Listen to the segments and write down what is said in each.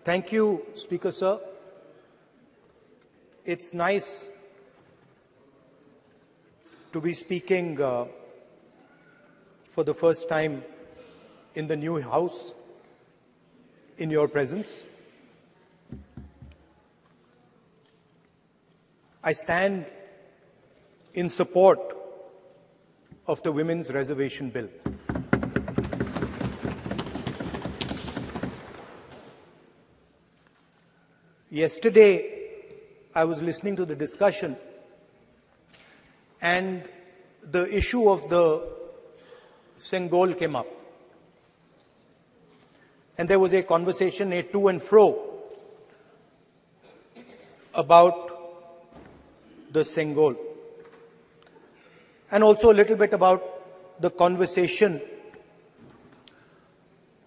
Thank you, Speaker Sir. It's nice to be speaking for the first time in the new House in your presence. I stand in support of the Women's Reservation Bill. Yesterday, I was listening to the discussion, and the issue of the Sengol came up. And there was a conversation, a to and fro, about the Sengol. And also a little bit about the conversation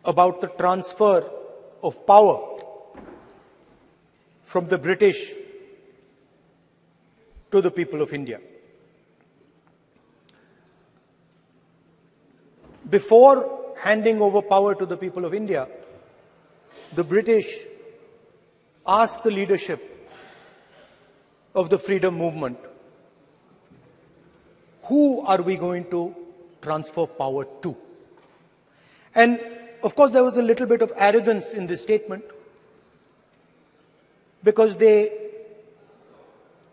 about the transfer of power from the British to the people of India. Before handing over power to the people of India, the British asked the leadership of the freedom movement, who are we going to transfer power to? And of course, there was a little bit of arrogance in this statement, because they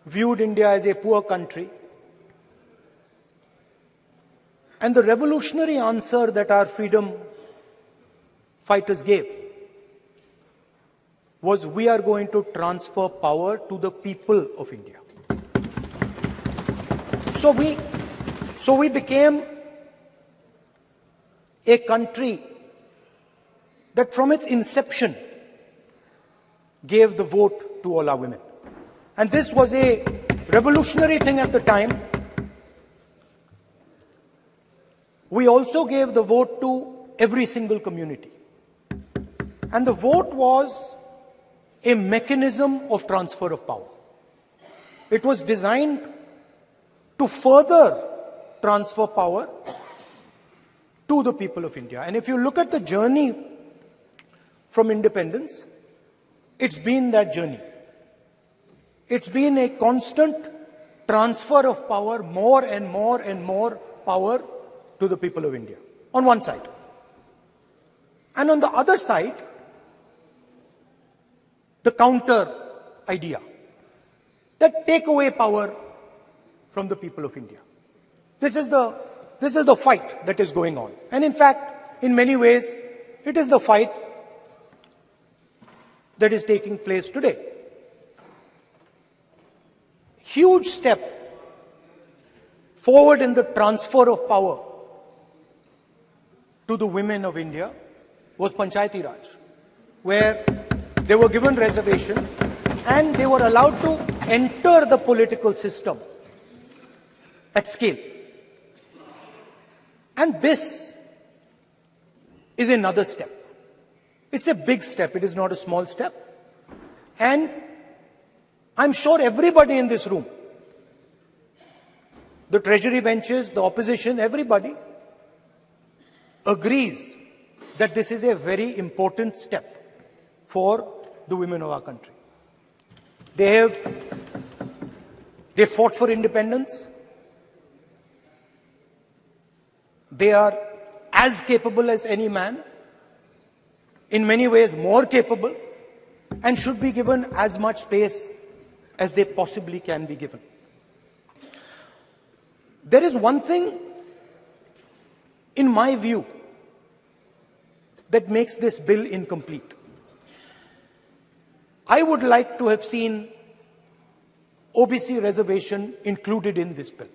viewed India as a poor country. And the revolutionary answer that our freedom fighters gave was, we are going to transfer power to the people of India. So we became a country that from its inception gave the vote to all our women. And this was a revolutionary thing at the time. We also gave the vote to every single community. And the vote was a mechanism of transfer of power. It was designed to further transfer power to the people of India. And if you look at the journey from independence, it's been that journey. It's been a constant transfer of power, more and more and more power to the people of India, on one side. And on the other side, the counter idea, that take away power from the people of India. This is the fight that is going on. And in fact, in many ways, it is the fight that is taking place today. Huge step forward in the transfer of power to the women of India was Panchayati Raj, where they were given reservation and they were allowed to enter the political system at scale. And this is another step. It's a big step. It is not a small step. And I'm sure everybody in this room, the treasury benches, the opposition, everybody agrees that this is a very important step for the women of our country. They fought for independence. They are as capable as any man, in many ways more capable, and should be given as much space as they possibly can be given. There is one thing, in my view, that makes this bill incomplete. I would like to have seen OBC reservation included in this bill.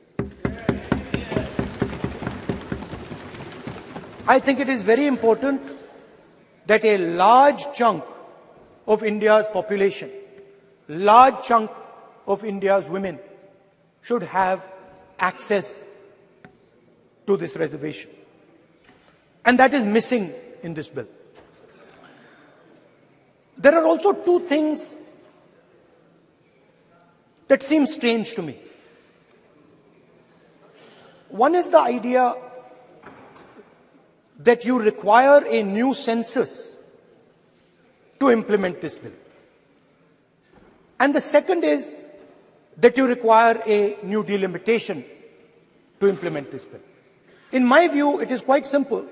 I think it is very important that a large chunk of India's population, large chunk of India's women should have access to this reservation. And that is missing in this bill. There are also two things that seem strange to me. One is the idea that you require a new census to implement this bill. And the second is that you require a new delimitation to implement this bill. In my view, it is quite simple.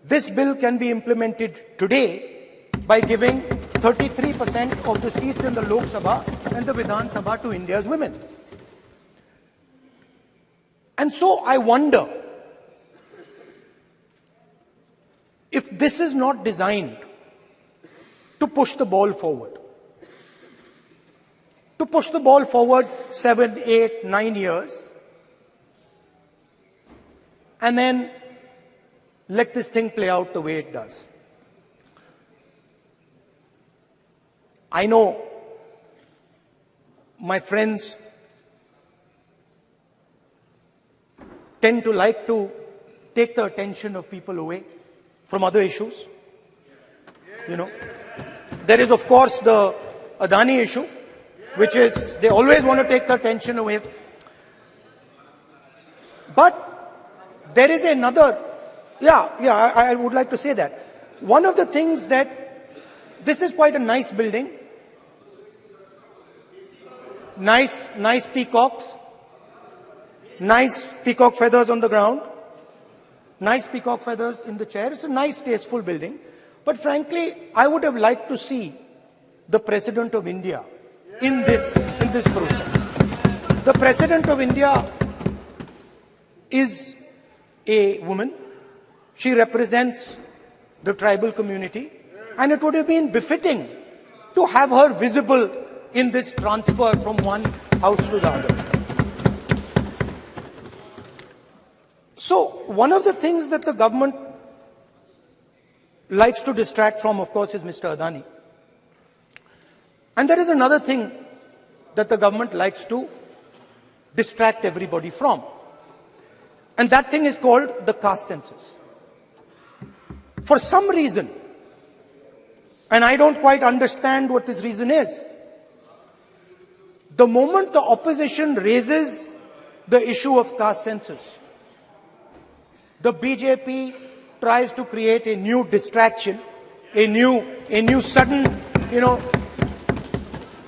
This bill can be implemented today by giving 33% of the seats in the Lok Sabha and the Vidhan Sabha to India's women. And so I wonder if this is not designed to push the ball forward. To push the ball forward 7, 8, 9 years, and then let this thing play out the way it does. I know my friends tend to like to take the attention of people away from other issues. You know, there is of course the Adani issue, which is they always want to take the attention away. But there is another, I would like to say that. One of the things that, this is quite a nice building. Nice peacocks. Nice peacock feathers on the ground. Nice peacock feathers in the chair. It's a nice, tasteful building. But frankly, I would have liked to see the President of India in this process. The President of India is a woman. She represents the tribal community, and it would have been befitting to have her visible in this transfer from one house to the other. So one of the things that the government likes to distract from, of course, is Mr. Adani. And there is another thing that the government likes to distract everybody from. And that thing is called the caste census. For some reason, and I don't quite understand what this reason is, the moment the opposition raises the issue of caste census, the BJP tries to create a new distraction, a new sudden,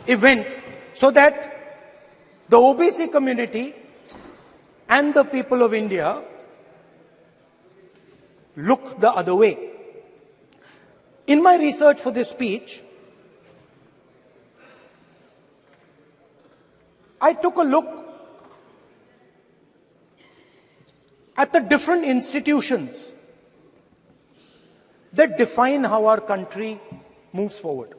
event, so that the OBC community and the people of India look the other way. In my research for this speech, I took a look at the different institutions that define how our country moves forward.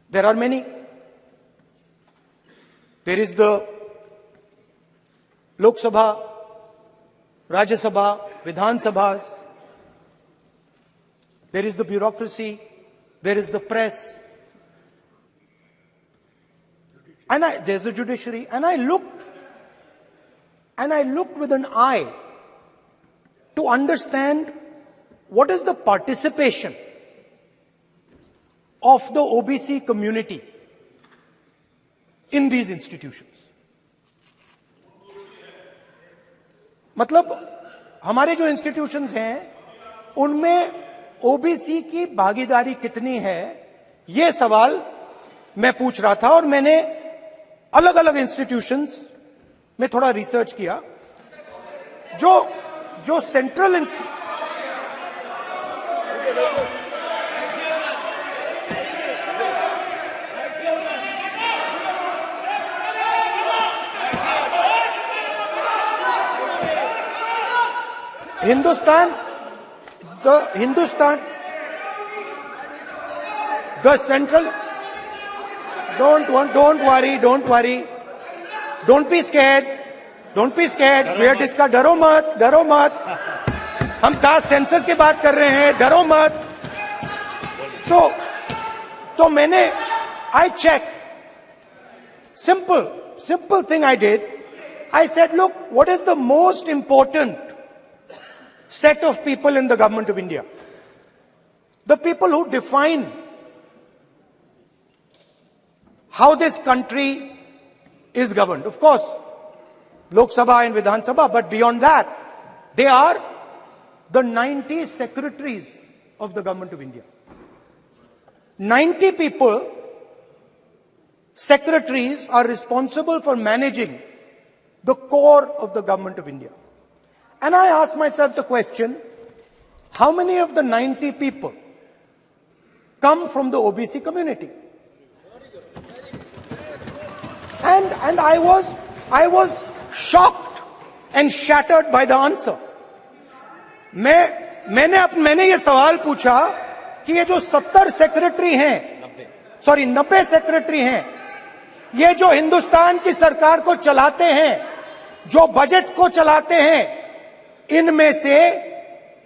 There are many. There is the Lok Sabha, Rajya Sabha, Vidhan Sabhas. There is the bureaucracy. There is the press. And there's the judiciary. And I looked with an eye to understand what is the participation of the OBC community in these institutions. मतलब हमारे जो institutions हैं उनमें OBC की भागीदारी कितनी है, ये सवाल मैं पूछ रहा था और मैंने अलग अलग इंस्टीट्यूशंस में थोड़ा रिसर्च किया. जो central the central, don't worry, don't be scared, we are discussing, डरो मत, हम कास्ट सेंसस की बात कर रहे हैं, डरो मत. तो मैंने, I checked, simple thing I did. I said, look, what is the most important set of people in the government of India? The people who define how this country is governed. Of course, Lok Sabha and Vidhan Sabha, but beyond that, they are the 90 secretaries of the government of India. 90 people, secretaries, are responsible for managing the core of the government of India. And I asked myself the question, how many of the 90 people come from the OBC community? And I was shocked and shattered by the answer. मैंने ये सवाल पूछा कि ये जो 70 secretary हैं, 90 secretary हैं, ये जो हिंदुस्तान की सरकार को चलाते हैं, जो बजट को चलाते हैं, इनमें से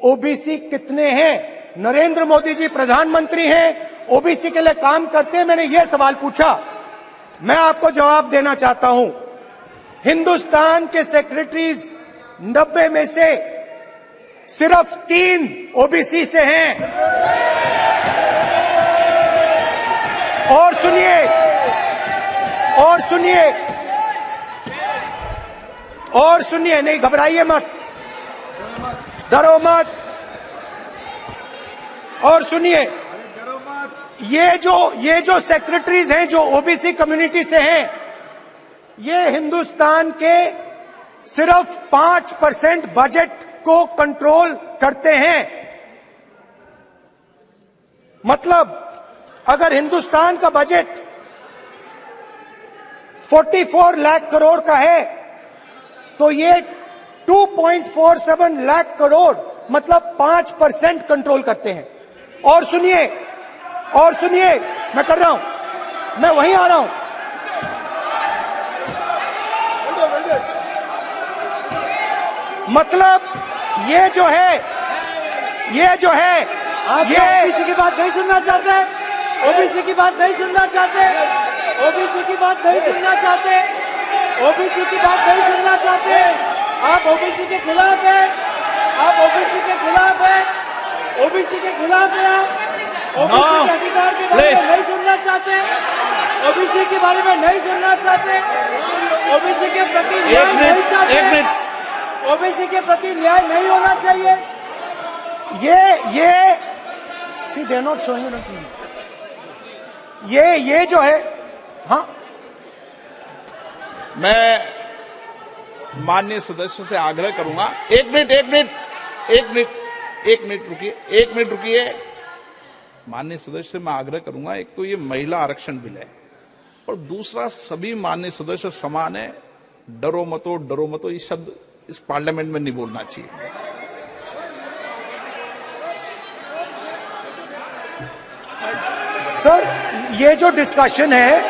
ओबीसी कितने हैं? नरेंद्र मोदी जी प्रधानमंत्री हैं, ओबीसी के लिए काम करते हैं। मैंने ये सवाल पूछा। मैं आपको जवाब देना चाहता हूं, हिंदुस्तान के सेक्रेटरीज 90 में से सिर्फ 3 ओबीसी से हैं। और सुनिए, नहीं घबराइए मत, डरो मत। और सुनिए, ये जो सेक्रेटरीज हैं जो ओबीसी कम्युनिटी से हैं, ये हिंदुस्तान के सिर्फ 5% बजट को कंट्रोल करते हैं। मतलब अगर हिंदुस्तान का बजट 44 लाख करोड़ का है, तो ये 2.47 लाख करोड़ मतलब 5% कंट्रोल करते हैं। और सुनिए, मैं कर रहा हूं, मैं वहीं आ रहा हूं। मतलब ये जो है आप ओबीसी की बात नहीं सुनना चाहते, ओबीसी की बात नहीं सुनना चाहते, ओबीसी की बात नहीं सुनना चाहते, ओबीसी की बात नहीं सुनना चाहते। आप ओबीसी के खिलाफ है, आप ओबीसी के खिलाफ है, ओबीसी के खिलाफ है। आप ओबीसी के अधिकार के बारे में नहीं सुनना चाहते, ओबीसी के बारे में नहीं सुनना चाहते, ओबीसी के प्रति न्याय नहीं चाहते, ओबीसी के प्रति न्याय नहीं होना चाहिए। ये see they not showing on TV. ये जो है, हाँ, मैं माननीय सदस्यों से आग्रह करूंगा, एक मिनट रुकिए। माननीय सदस्य से मैं आग्रह करूंगा, एक तो ये महिला आरक्षण बिल है, और दूसरा सभी माननीय सदस्य समान है। डरो मतो ये शब्द इस पार्लियामेंट में नहीं बोलना चाहिए। सर, ये जो डिस्कशन है,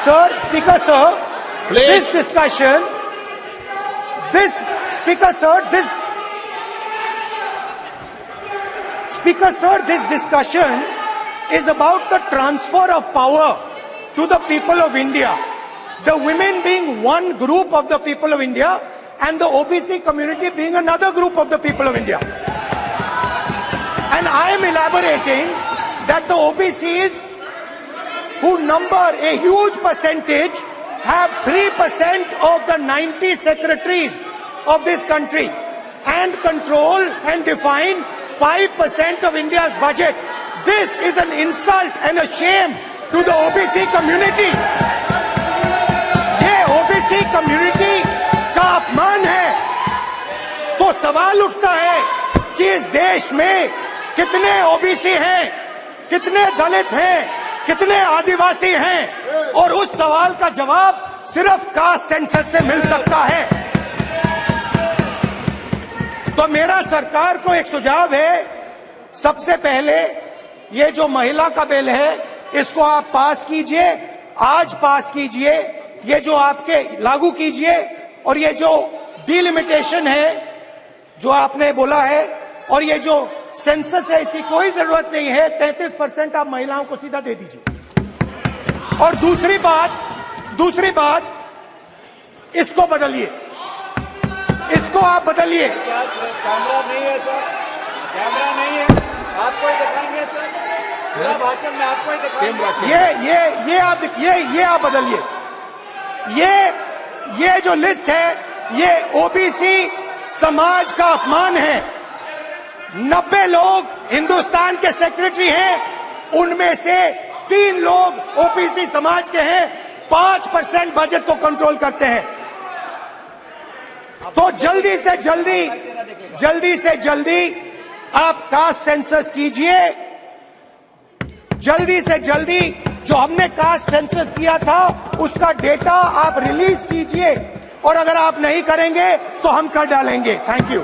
sir, speaker sir, this discussion, this discussion is about the transfer of power to the people of India. The women being one group of the people of India and the OBC community being another group of the people of India. And I am elaborating that the OBCs, who number a huge percentage, have 3% of the 90 secretaries of this country and control and define 5% of India's budget. This is an insult and a shame to the OBC community. ये OBC community का अपमान है। तो सवाल उठता है कि इस देश में कितने ओबीसी हैं, कितने दलित हैं, कितने आदिवासी हैं, और उस सवाल का जवाब सिर्फ कास्ट सेंसस से मिल सकता है। तो मेरा सरकार को एक सुझाव है, सबसे पहले ये जो महिला का बिल है, इसको आप पास कीजिए, आज पास कीजिए, ये जो आपके लागू कीजिए, और ये जो डिलिमिटेशन है जो आपने बोला है, और ये जो सेंसस है, इसकी कोई जरूरत नहीं है। 33% आप महिलाओं को सीधा दे दीजिए। और दूसरी बात, इसको बदलिए, इसको आप बदलिए। कैमरा नहीं है सर, कैमरा नहीं है, आपको ही दिखाएंगे सर, पूरा भाषण में आपको ही दिखाएंगे। ये आप बदलिए। ये जो लिस्ट है, ये ओबीसी समाज का अपमान है। 90 लोग हिंदुस्तान के सेक्रेटरी हैं, उनमें से 3 लोग ओबीसी समाज के हैं, 5% बजट को कंट्रोल करते हैं। तो जल्दी से जल्दी आप कास्ट सेंसस कीजिए, जल्दी से जल्दी जो हमने कास्ट सेंसस किया था उसका डेटा आप रिलीज कीजिए, और अगर आप नहीं करेंगे तो हम कर डालेंगे। Thank you.